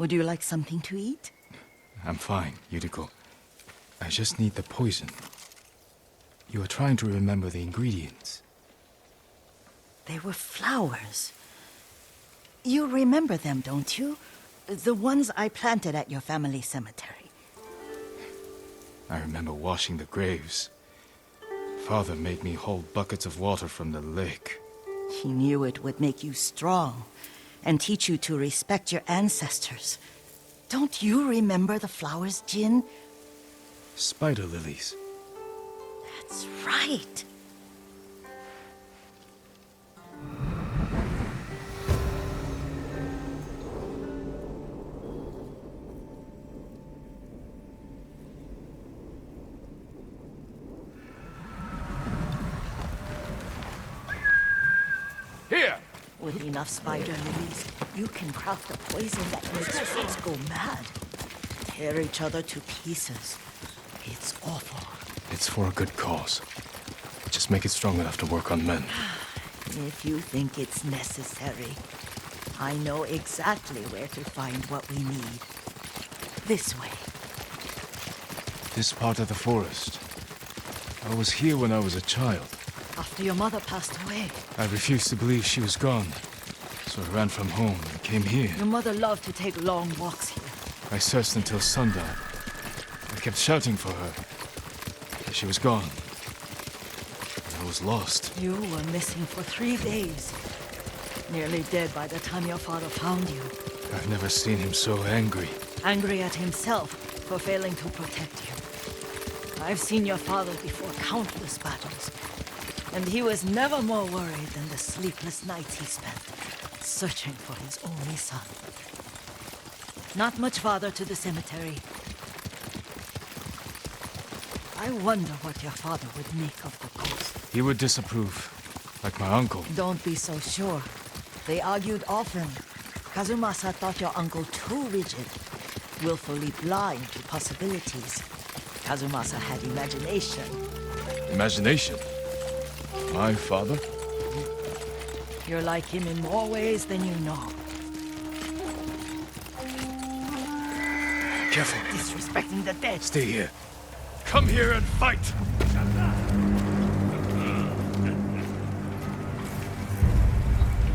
Would you like something to eat? I'm fine, Yuriko. I just need the poison. You are trying to remember the ingredients. They were flowers. You remember them, don't you? The ones I planted at your family cemetery. I remember washing the graves. Father made me hold buckets of water from the lake. He knew it would make you strong and teach you to respect your ancestors. Don't you remember the flowers, Jin? Spider lilies. That's right. Here! With enough spider lilies, you can craft a poison that makes foes go mad. Tear each other to pieces. It's awful. It's for a good cause. Just make it strong enough to work on men. If you think it's necessary, I know exactly where to find what we need. This way. This part of the forest. I was here when I was a child. After your mother passed away. I refused to believe she was gone. So I ran from home and came here. Your mother loved to take long walks here. I searched until sundown. I kept shouting for her. But she was gone. I was lost. You were missing for 3 days. Nearly dead by the time your father found you. I've never seen him so angry. Angry at himself for failing to protect you. I've seen your father before countless battles. And he was never more worried than the sleepless nights he spent searching for his only son. Not much farther to the cemetery. I wonder what your father would make of the ghost. He would disapprove, like my uncle. Don't be so sure. They argued often. Kazumasa thought your uncle too rigid, willfully blind to possibilities. Kazumasa had imagination. Imagination? My father? You're like him in more ways than you know. Careful. Disrespecting the dead. Stay here. Come here and fight!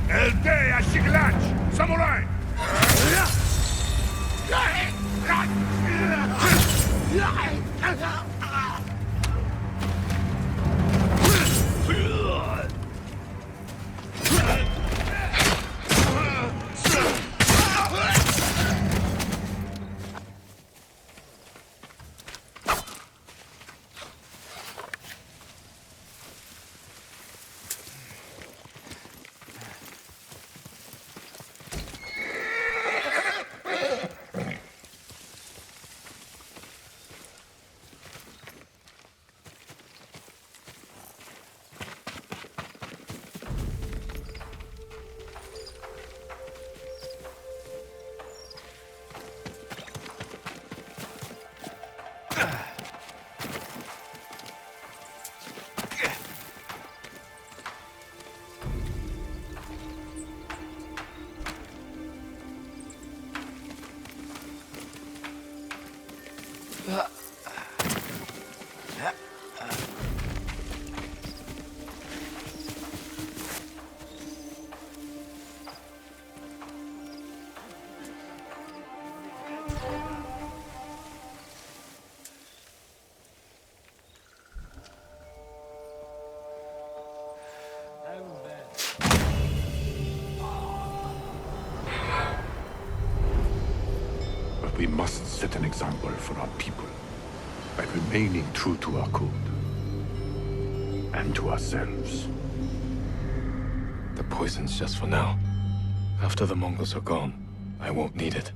Elde a Shiglach! Samurai! We must set an example for our people by remaining true to our code and to ourselves. The poison's just for now. After the Mongols are gone, I won't need it.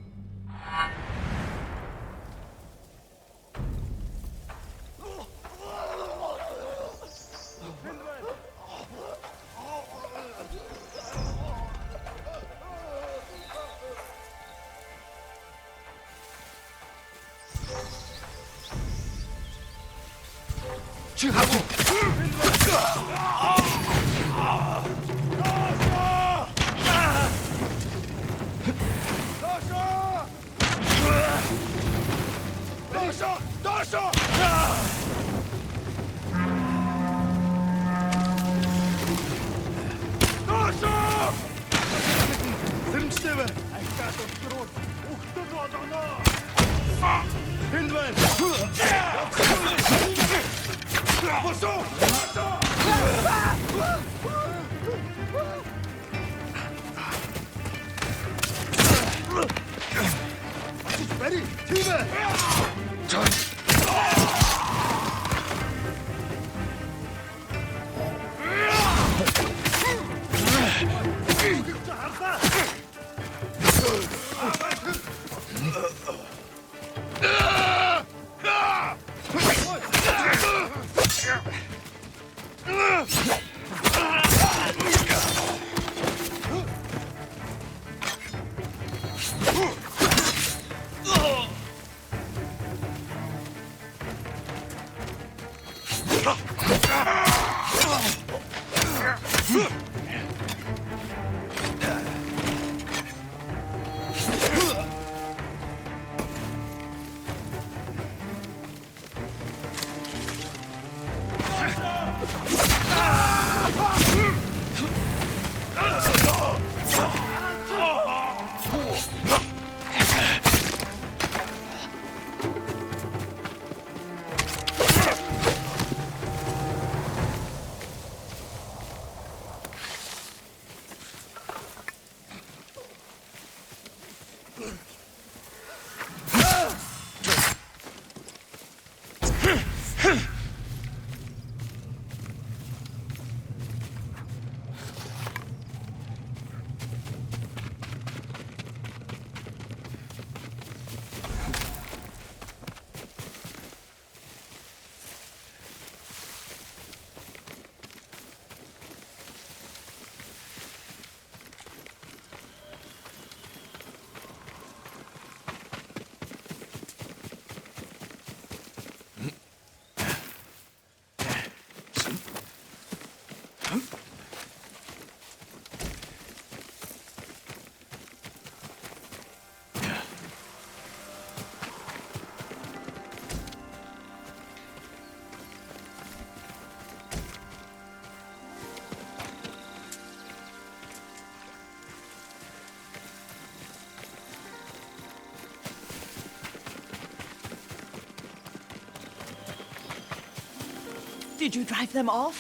Did you drive them off?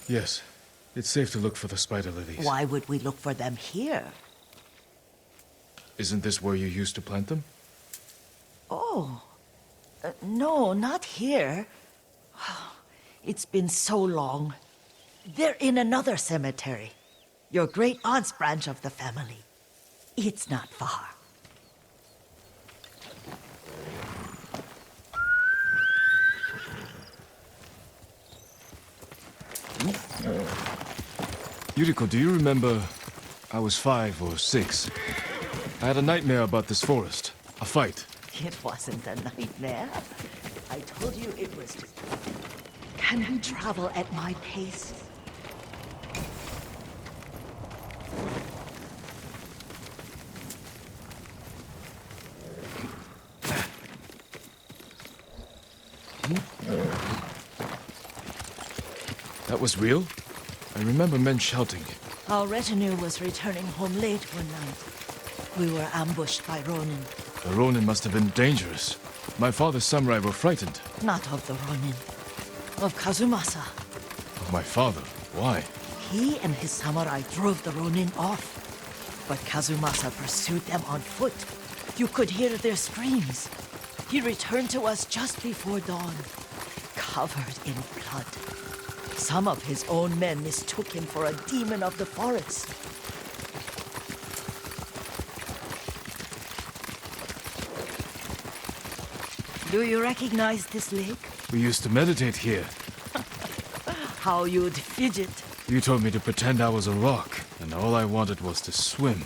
Yes. It's safe to look for the spider lilies. Why would we look for them here? Isn't this where you used to plant them? Oh. No, not here. It's been so long. They're in another cemetery. Your great aunt's branch of the family. It's not far. Yuriko, do you remember? I was 5 or 6. I had a nightmare about this forest. A fight. It wasn't a nightmare. I told you it was. Can we travel at my pace? That was real? I remember men shouting. Our retinue was returning home late one night. We were ambushed by Ronin. The Ronin must have been dangerous. My father's samurai were frightened. Not of the Ronin. Of Kazumasa. Of my father? Why? He and his samurai drove the Ronin off. But Kazumasa pursued them on foot. You could hear their screams. He returned to us just before dawn, covered in blood. Some of his own men mistook him for a demon of the forest. Do you recognize this lake? We used to meditate here. How you'd fidget. You told me to pretend I was a rock, and all I wanted was to swim.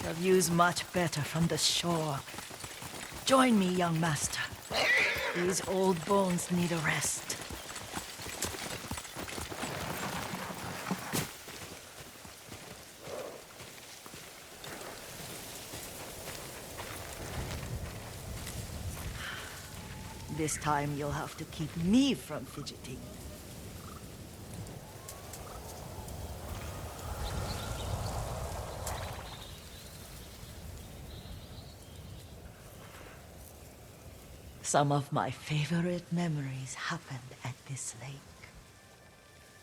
The view's much better from the shore. Join me, young master. These old bones need a rest. This time you'll have to keep me from fidgeting. Some of my favorite memories happened at this lake.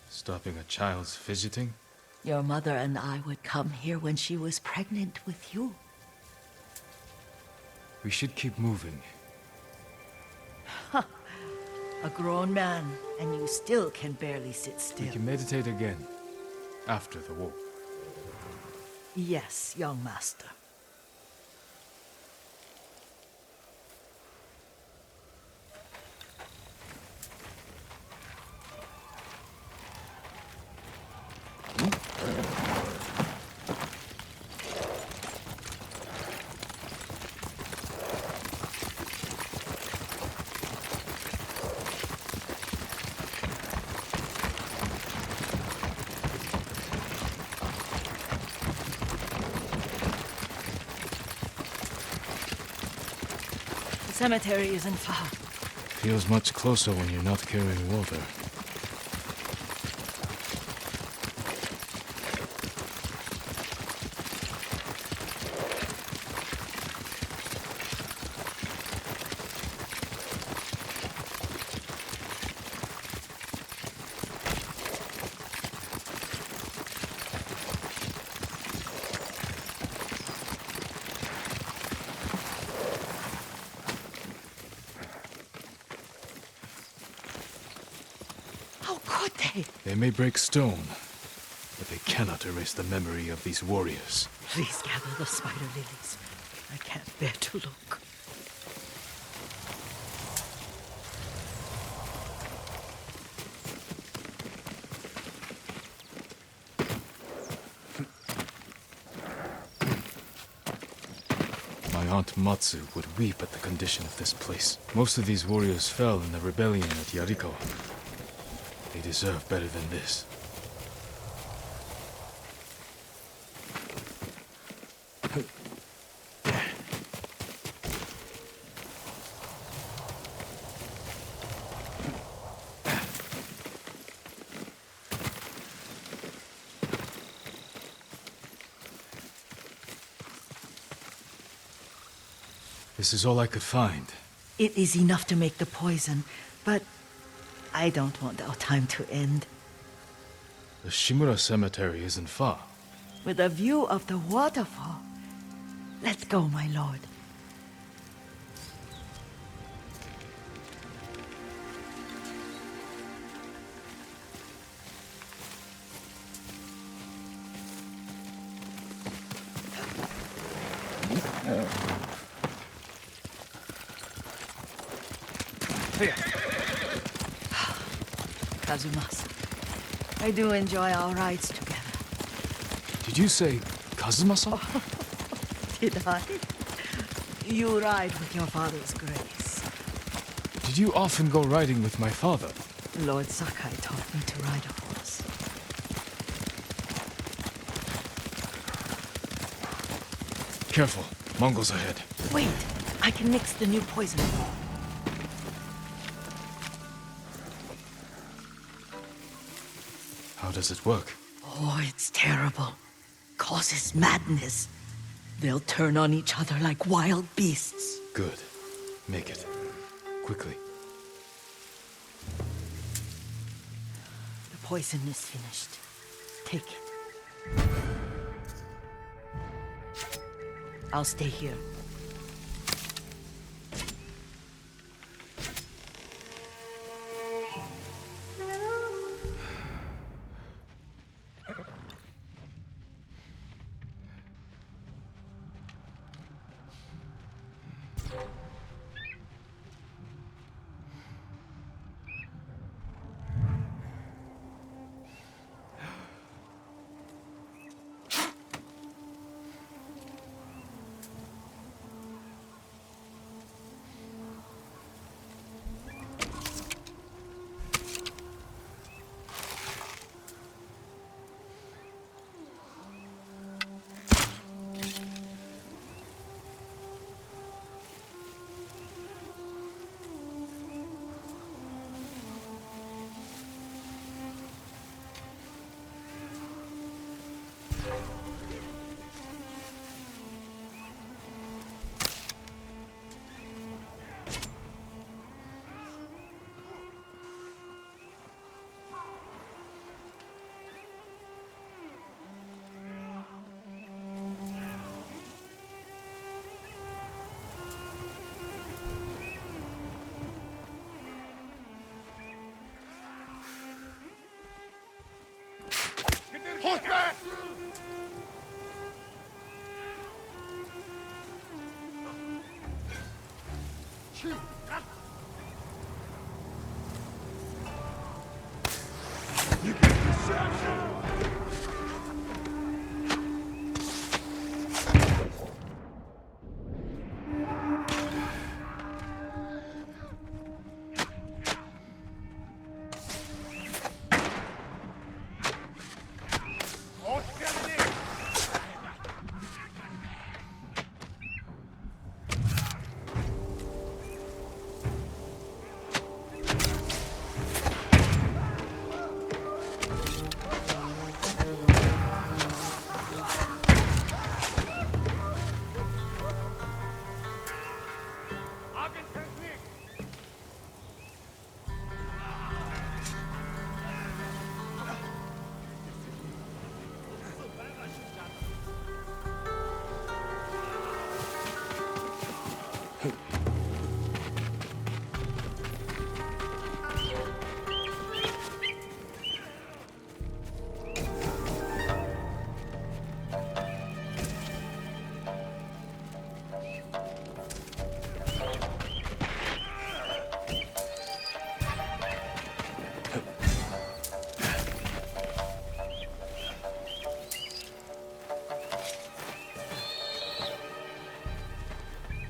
Stopping a child's fidgeting? Your mother and I would come here when she was pregnant with you. We should keep moving. A grown man, and you still can barely sit We still. can meditate again. After the war. Yes, young master. The cemetery isn't far. Feels much closer when you're not carrying water. How could they? They may break stone, but they cannot erase the memory of these warriors. Please gather the spider lilies. I can't bear to look. My aunt Matsu would weep at the condition of this place. Most of these warriors fell in the rebellion at Yarikawa. They deserve better than this. This is all I could find. It is enough to make the poison, but I don't want our time to end. The Shimura Cemetery isn't far. With a view of the waterfall. Let's go, my lord. Kazumasa, I do enjoy our rides together. Did you say Kazumasa? Did I? You ride with your father's grace. Did you often go riding with my father? Lord Sakai taught me to ride a horse. Careful, Mongols ahead. Wait, I can mix the new poison. How does it work? Oh, it's terrible. Causes madness. They'll turn on each other like wild beasts. Good. Make it. Quickly. The poison is finished. Take it. I'll stay here.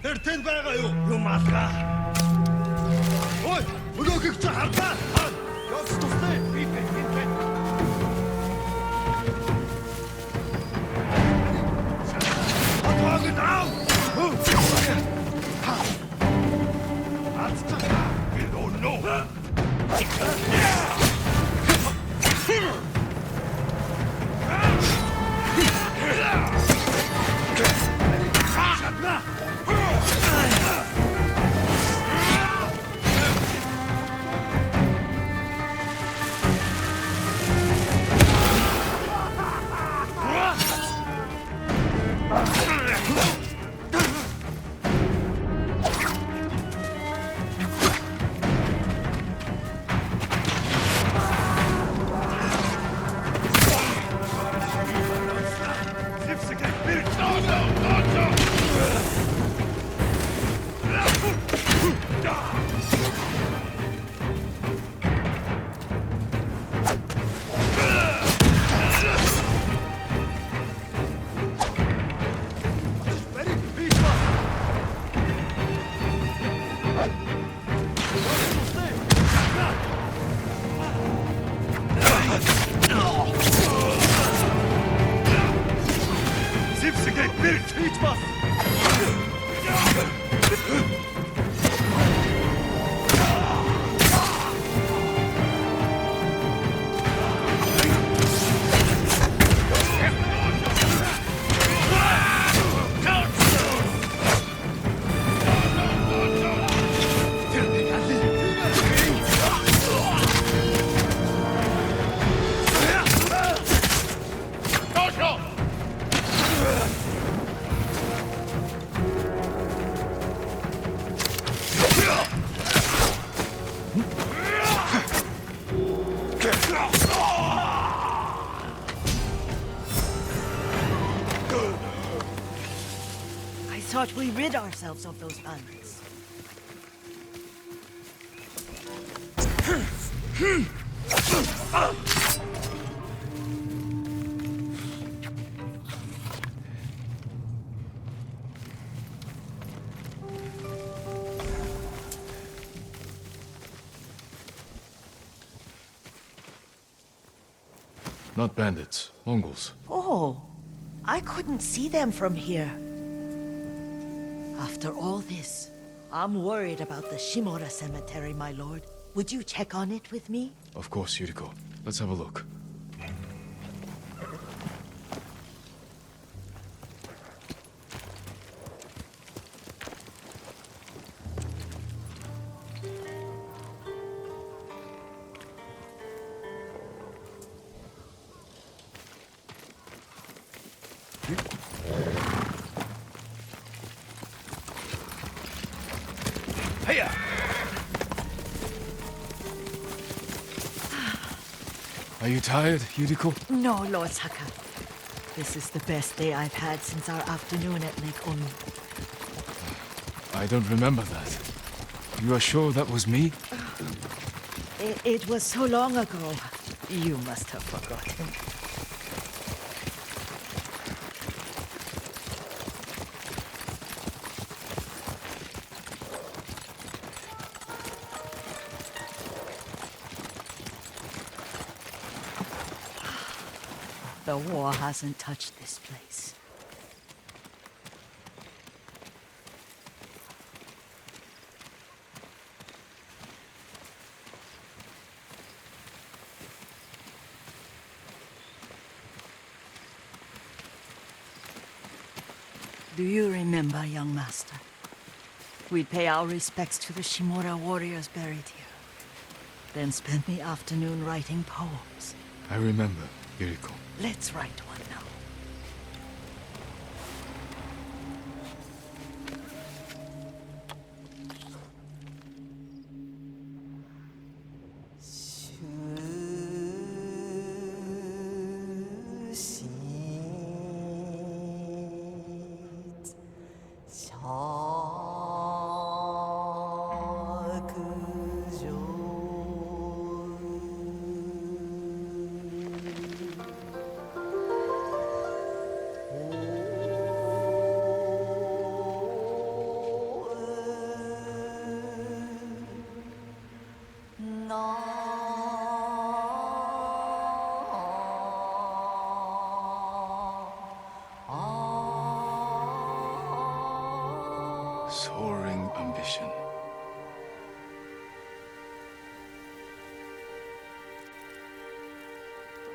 Тэр тэнд байгаа юу? Юм алгаа. Ой, өнөөхийг чи харлаа. Ёс тустай. Би бэлэн. Атвагд ав. Атцаа. We don't know. I thought we rid ourselves of those bandits. Not bandits, Mongols. Oh, I couldn't see them from here. After all this, I'm worried about the Shimura cemetery, my lord. Would you check on it with me? Of course, Yuriko. Let's have a look. Are you tired, Yuriko? No, Lord Saka. This is the best day I've had since our afternoon at Lake Onu. I don't remember that. You are sure that was me? It was so long ago. You must have forgotten. The war hasn't touched this place. Do you remember, young master? We'd pay our respects to the Shimura warriors buried here. Then spend the afternoon writing poems. I remember, Yuriko. Let's write one now. Soaring ambition.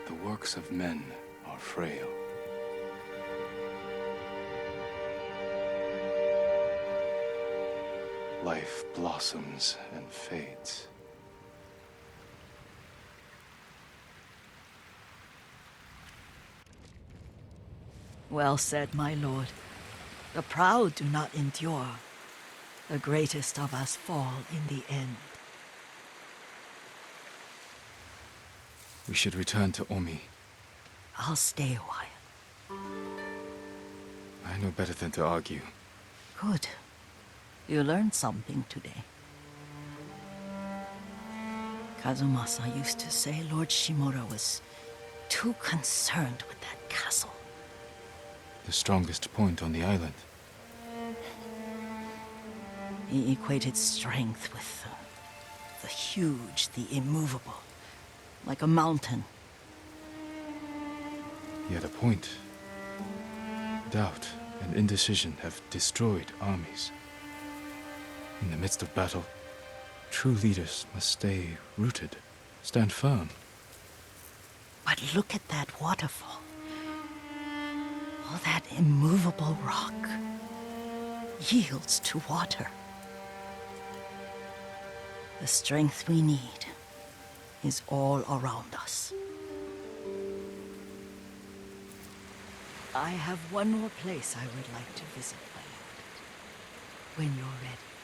The works of men are frail. Life blossoms and fades. Well said, my lord. The proud do not endure. The greatest of us fall in the end. We should return to Omi. I'll stay a while. I know better than to argue. Good. You learned something today. Kazumasa used to say Lord Shimura was too concerned with that castle. The strongest point on the island. He equated strength with the huge, the immovable, like a mountain. Yet a point. Doubt and indecision have destroyed armies. In the midst of battle, true leaders must stay rooted, stand firm. But look at that waterfall. All that immovable rock yields to water. The strength we need is all around us. I have one more place I would like to visit, my lord. When you're ready.